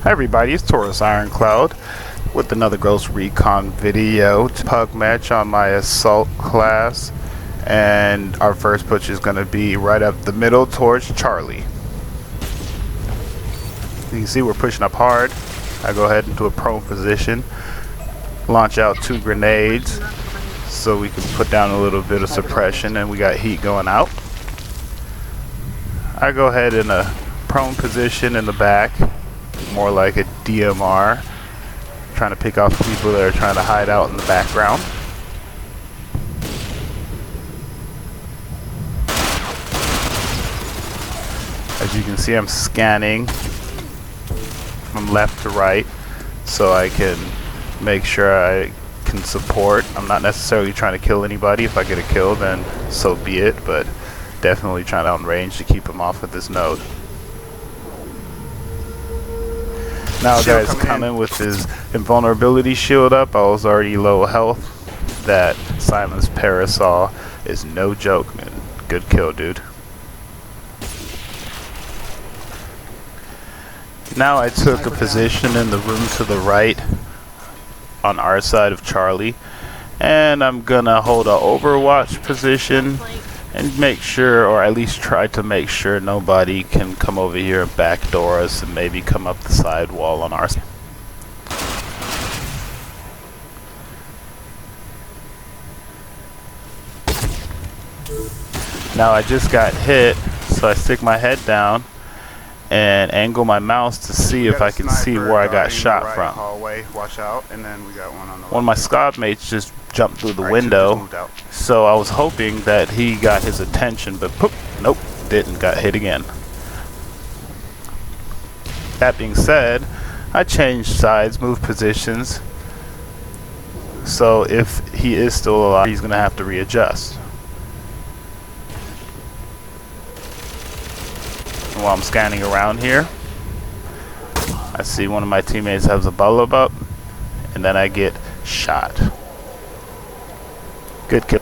Hi everybody, it's Taurus Ironcloud with another Ghost Recon video. Pug match on my assault class, and our first push is going to be right up the middle towards Charlie. You can see we're pushing up hard. I go ahead into a prone position, launch out 2 grenades so we can put down a little bit of suppression, and we got heat going out. I go ahead in a prone position in the back, more like a DMR, trying to pick off people that are trying to hide out in the background. As you can see, I'm scanning from left to right so I can make sure I can support. I'm not necessarily trying to kill anybody. If I get a kill, then so be it, but definitely trying to outrange to keep him off of this node. Now guys, coming with his invulnerability shield up. I was already low health. That silenced parasol is no joke, man. Good kill, dude. Now I took a position in the room to the right on our side of Charlie, and I'm gonna hold an overwatch position and make sure, or at least try to make sure, nobody can come over here and backdoor us and maybe come up the side wall on our side. Now I just got hit, so I stick my head down and angle my mouse to see if I can see where I got shot from. Hallway, watch out, and then we got one on the One of my squad mates just jumped through the window, so I was hoping that he got his attention, but poop, nope, didn't, got hit again. That being said, I changed sides, moved positions, so if he is still alive, he's gonna have to readjust. While I'm scanning around here, I see one of my teammates has a bulb up, and then I get shot. Good kill.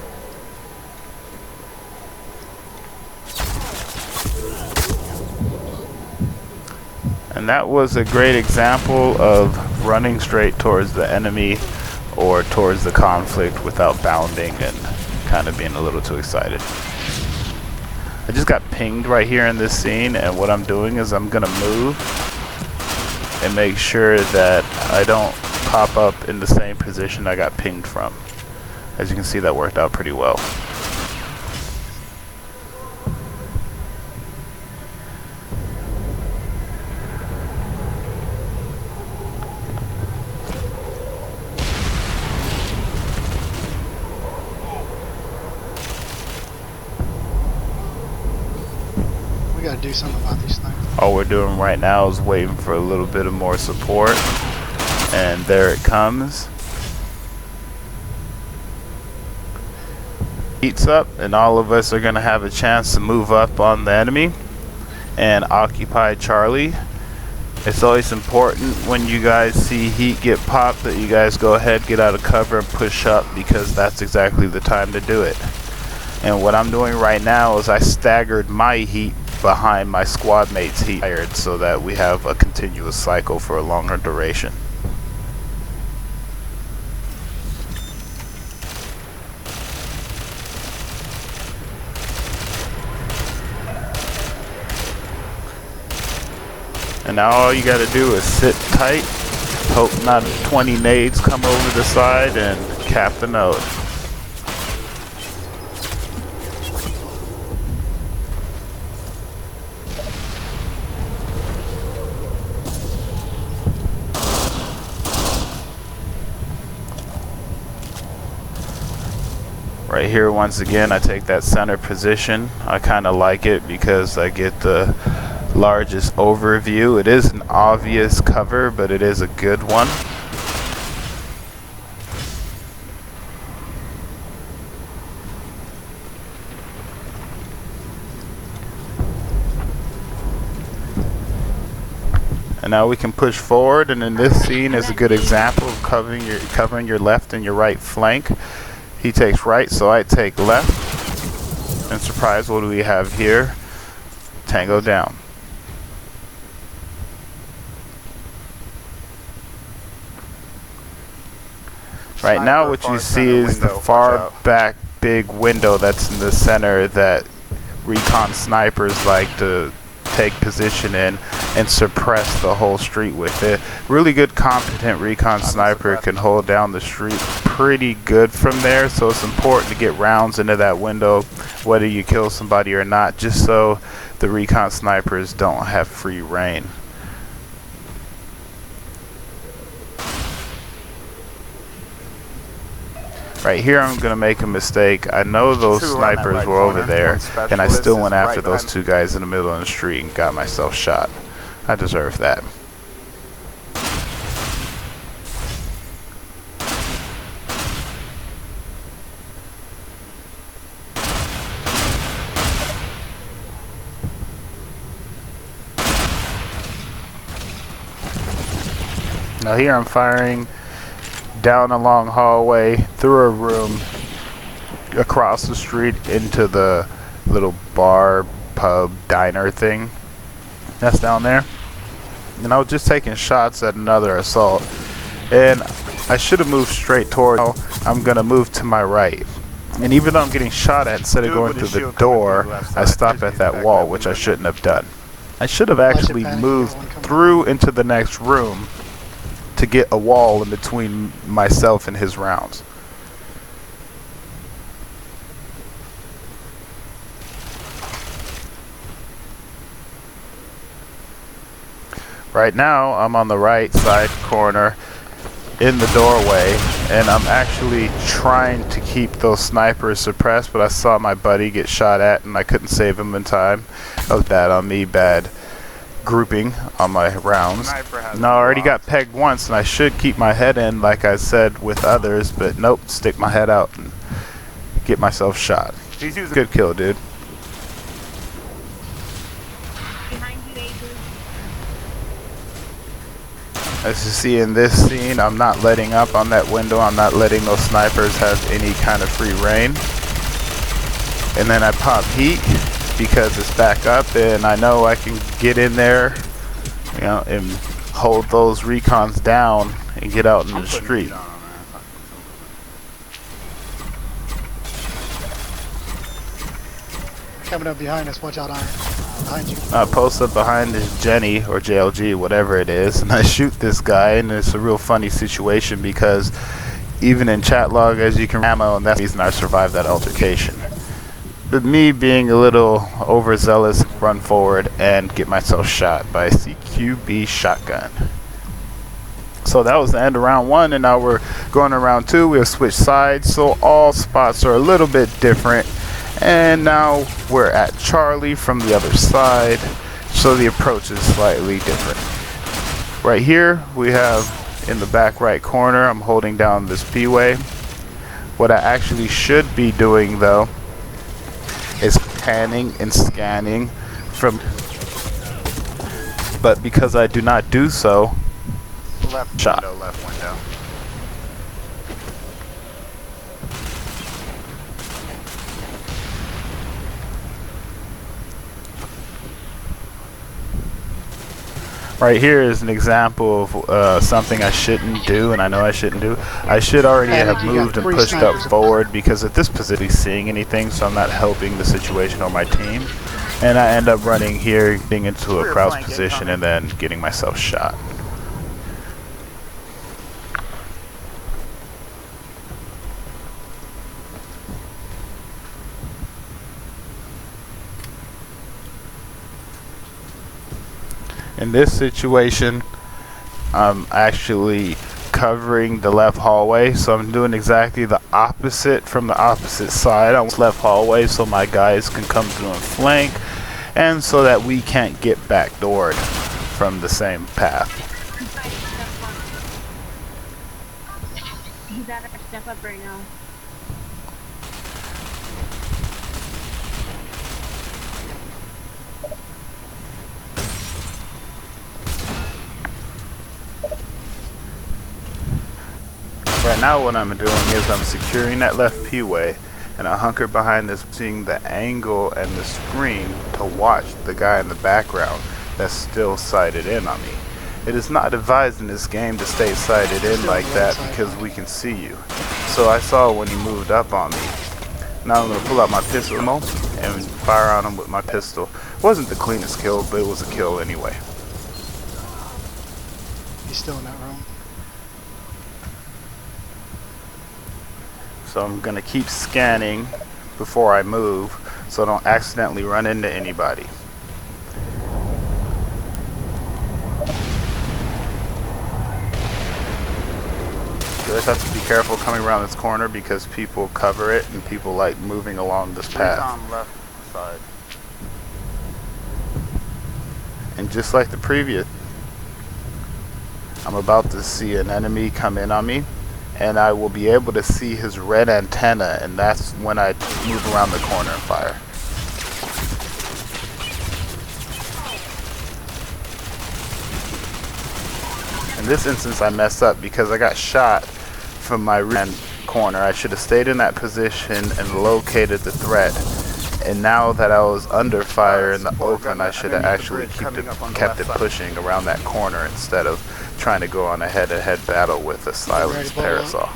And that was a great example of running straight towards the enemy or towards the conflict without bounding and kind of being a little too excited. I just got pinged right here in this scene, and what I'm doing is I'm gonna move and make sure that I don't pop up in the same position I got pinged from. As you can see, that worked out pretty well. We gotta do something about these snipers. All we're doing right now is waiting for a little bit of more support, and there it comes. Heats up, and all of us are going to have a chance to move up on the enemy and occupy Charlie. It's always important when you guys see heat get popped that you guys go ahead, get out of cover, and push up, because that's exactly the time to do it. And what I'm doing right now is I staggered my heat behind my squad mate's heat, so that we have a continuous cycle for a longer duration. And now all you gotta do is sit tight, hope not 20 nades come over the side, and cap the node. Right here, once again, I take that center position. I kind of like it because I get the largest overview. It is an obvious cover, but it is a good one. And now we can push forward, and in this scene is a good example of covering your left and your right flank. He takes right, so I take left. And surprise, what do we have here? Tango down. Right now what you see is the far out. back big window that's in the center that recon snipers like to take position in and suppress the whole street with it. Really good competent recon sniper can hold down the street pretty good from there, so it's important to get rounds into that window whether you kill somebody or not, just so the recon snipers don't have free reign. Right here I'm going to make a mistake. I know those snipers were over there, and I still went after those two guys in the middle of the street and got myself shot. I deserve that. Now here I'm firing down a long hallway, through a room, across the street into the little bar, pub, diner thing that's down there. And I was just taking shots at another assault, and I should have moved straight toward. I'm gonna move to my right, and even though I'm getting shot at, instead of going through the door, I stopped at that wall, which I shouldn't have done. I should have actually moved through into the next room to get a wall in between myself and his rounds. Right now I'm on the right side corner in the doorway, and I'm actually trying to keep those snipers suppressed, but I saw my buddy get shot at and I couldn't save him in time. That was bad on me, bad grouping on my rounds. Now I already got pegged once, and I should keep my head in like I said with others, but nope, stick my head out and get myself shot. Good kill, dude. As you see in this scene, I'm not letting up on that window. I'm not letting those snipers have any kind of free reign. And then I pop heat because it's back up, and I know I can get in there, you know, and hold those recons down and get out in the street. Coming up behind us, watch out, Iron. Behind you. I post up behind this Jenny or JLG, whatever it is, and I shoot this guy, and it's a real funny situation because even in chat log, as you can ammo, and that's the reason I survived that altercation. But me being a little overzealous, run forward and get myself shot by a CQB shotgun. So that was the end of round one, and now we're going to round two. We have switched sides, so all spots are a little bit different. And now we're at Charlie from the other side, so the approach is slightly different. Right here we have in the back right corner, I'm holding down this P-way. What I actually should be doing though is panning and scanning from, but because I do not do so, Left shot. window, left window. Right here is an example of something I shouldn't do, and I know I shouldn't do. I should already have moved and pushed up forward, because at this position seeing anything, so I'm not helping the situation or my team. And I end up running here, getting into a crouch position, and then getting myself shot. In this situation, I'm actually covering the left hallway, so I'm doing exactly the opposite from the opposite side on the left hallway, so my guys can come through and flank, and so that we can't get backdoored from the same path. You gotta step up right now. Right now what I'm doing is I'm securing that left P-way, and I hunker behind this, seeing the angle and the screen to watch the guy in the background that's still sighted in on me. It is not advised in this game to stay sighted in like that because we can see you. So I saw when he moved up on me. Now I'm going to pull out my pistol ammo and fire on him with my pistol. Wasn't the cleanest kill, but it was a kill anyway. He's still in that room. So I'm going to keep scanning before I move so I don't accidentally run into anybody. You always have to be careful coming around this corner because people cover it and people like moving along this path. On left side. And just like the previous, I'm about to see an enemy come in on me and I will be able to see his red antenna, and that's when I move around the corner and fire. In this instance I messed up because I got shot from my rear corner. I should have stayed in that position and located the threat. And now that I was under fire in the open, I should have actually kept it pushing around that corner instead of trying to go on a head-to-head battle with a silenced parasol.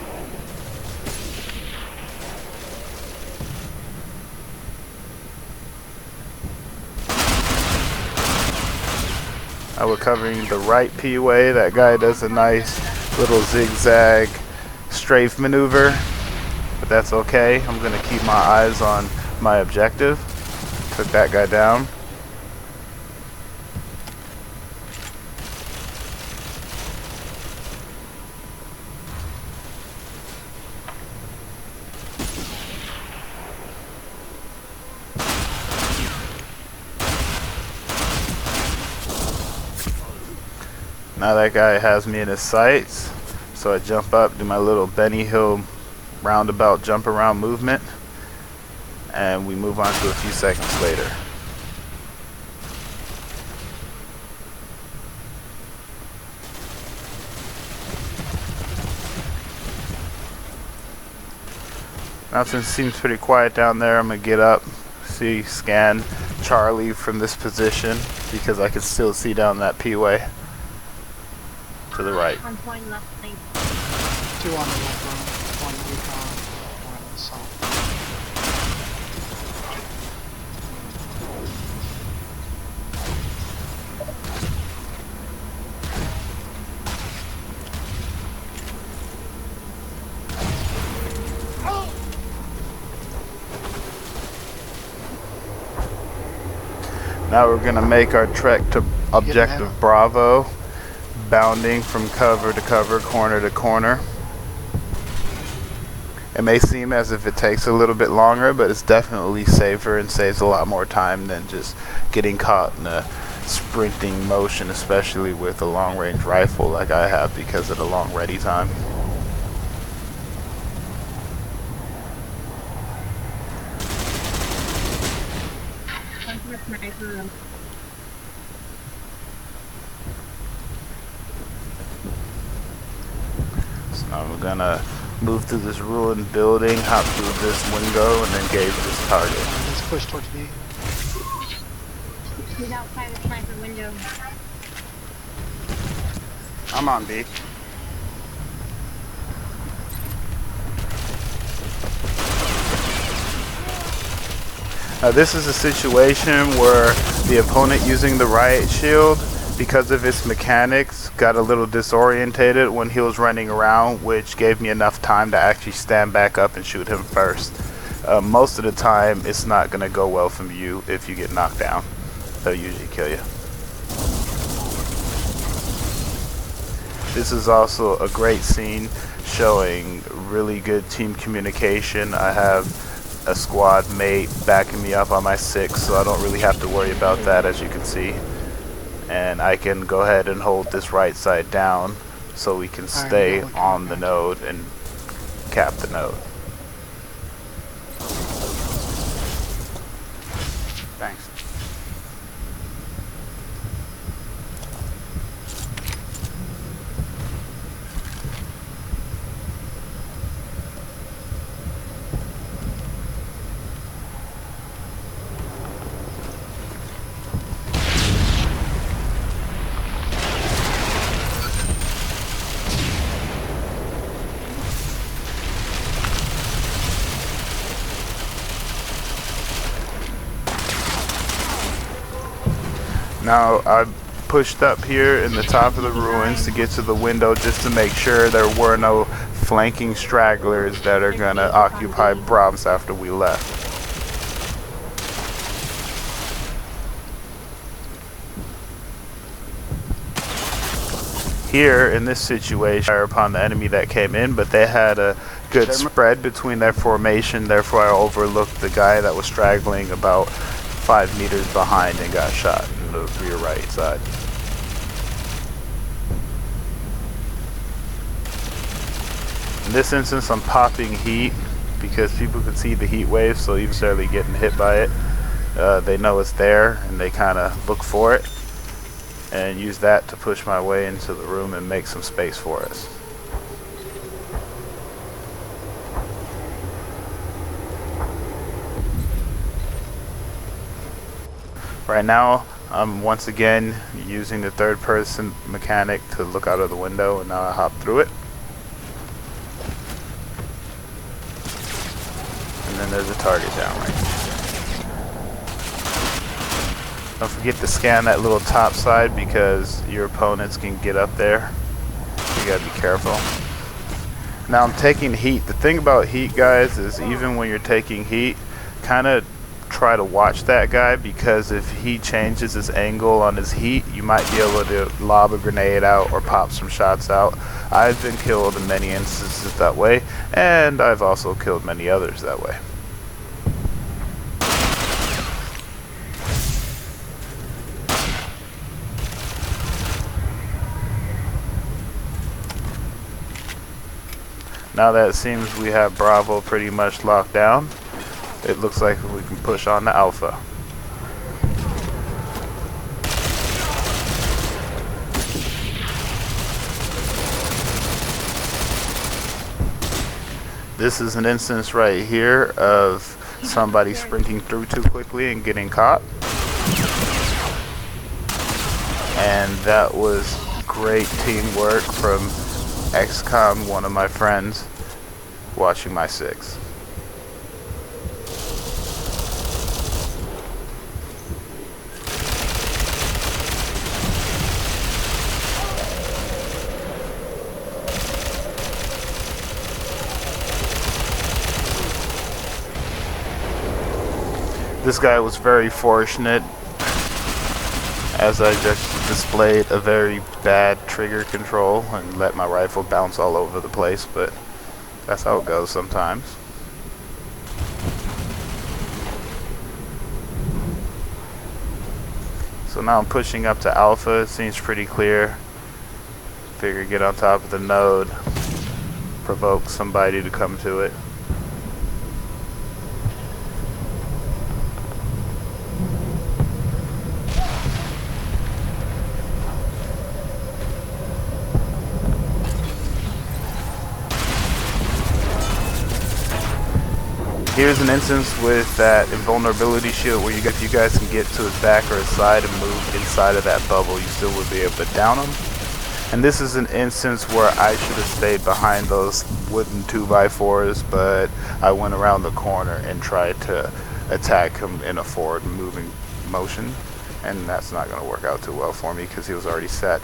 We're covering the right PUA. That guy does a nice little zigzag strafe maneuver, but that's okay. I'm gonna keep my eyes on my objective. Took that guy down. Now that guy has me in his sights, so I jump up, do my little Benny Hill roundabout jump around movement, and we move on to a few seconds later. Now since it seems pretty quiet down there, I'm going to get up, scan Charlie from this position, because I can still see down that P-way. To the right. 1 point left lane. 2 on the left room, 1 Recon, 1 assault. Now we're gonna make our trek to objective Bravo, bounding from cover to cover, corner to corner. It may seem as if it takes a little bit longer, but it's definitely safer and saves a lot more time than just getting caught in a sprinting motion, especially with a long-range rifle like I have because of the long ready time. So now we're gonna move through this ruined building, hop through this window, and engage this target. Let's push towards B. He's outside the sniper window. I'm on B. Now this is a situation where the opponent using the riot shield, because of its mechanics, got a little disorientated when he was running around, which gave me enough time to actually stand back up and shoot him first. Most of the time it's not going to go well from you if you get knocked down. They'll usually kill you. This is also a great scene showing really good team communication. I have a squad mate backing me up on my 6, so I don't really have to worry about that, as you can see. And I can go ahead and hold this right side down so we can stay on the node and cap the node. Thanks. Now I pushed up here in the top of the ruins to get to the window just to make sure there were no flanking stragglers that are gonna occupy Brahms after we left. Here in this situation, fire upon the enemy that came in, but they had a good spread between their formation, therefore I overlooked the guy that was straggling about 5 meters behind and got shot in the rear right side. In this instance, I'm popping heat because people can see the heat wave, so even necessarily getting hit by it, they know it's there and they kind of look for it and use that to push my way into the room and make some space for us. Right now, I'm once again using the third-person mechanic to look out of the window, and now I hop through it. And then there's a target down right here. Don't forget to scan that little top side because your opponents can get up there. You gotta be careful. Now I'm taking heat. The thing about heat, guys, is even when you're taking heat, kind of try to watch that guy, because if he changes his angle on his heat, you might be able to lob a grenade out or pop some shots out. I've been killed in many instances that way, and I've also killed many others that way. Now that it seems we have Bravo pretty much locked down, it looks like we can push on to Alpha. This is an instance right here of somebody sprinting through too quickly and getting caught. And that was great teamwork from XCOM, one of my friends, watching my 6. This guy was very fortunate, as I just displayed a very bad trigger control and let my rifle bounce all over the place, but that's how it goes sometimes. So now I'm pushing up to Alpha. It seems pretty clear. Figure get on top of the node, provoke somebody to come to it. Here's an instance with that invulnerability shield where if you guys can get to his back or his side and move inside of that bubble, you still would be able to down him. And this is an instance where I should have stayed behind those wooden 2x4s, but I went around the corner and tried to attack him in a forward moving motion, and that's not going to work out too well for me because he was already set.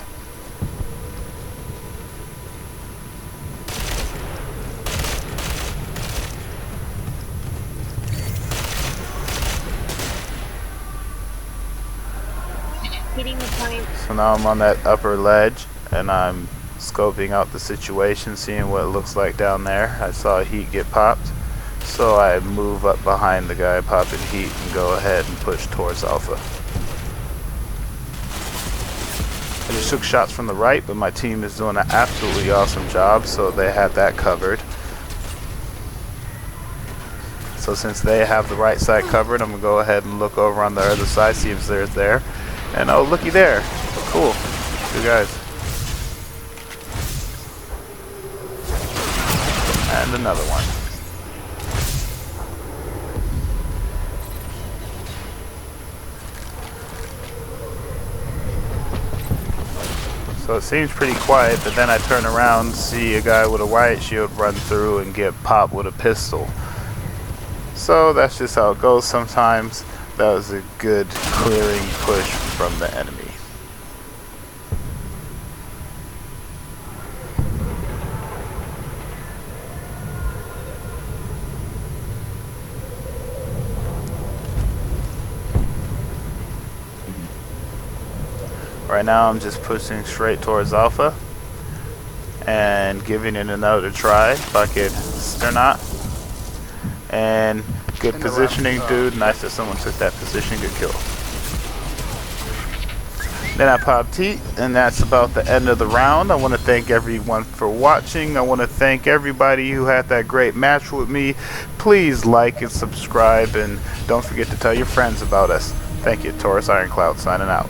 So now I'm on that upper ledge and I'm scoping out the situation, seeing what it looks like down there. I saw heat get popped, so I move up behind the guy popping heat and go ahead and push towards Alpha. I just took shots from the right, but my team is doing an absolutely awesome job, so they had that covered. So since they have the right side covered, I'm going to go ahead and look over on the other side, see if they're there. And oh, looky there. Cool. Good guys. And another one. So it seems pretty quiet, but then I turn around, see a guy with a riot shield run through and get popped with a pistol. So that's just how it goes sometimes. That was a good clearing push from the enemy. Right now I'm just pushing straight towards Alpha and giving it another try if I could sternot. And good positioning, dude. Nice that someone took that position. Good kill. Then I popped heat, and that's about the end of the round. I want to thank everyone for watching. I want to thank everybody who had that great match with me. Please like and subscribe, and don't forget to tell your friends about us. Thank you. Taurus Ironcloud signing out.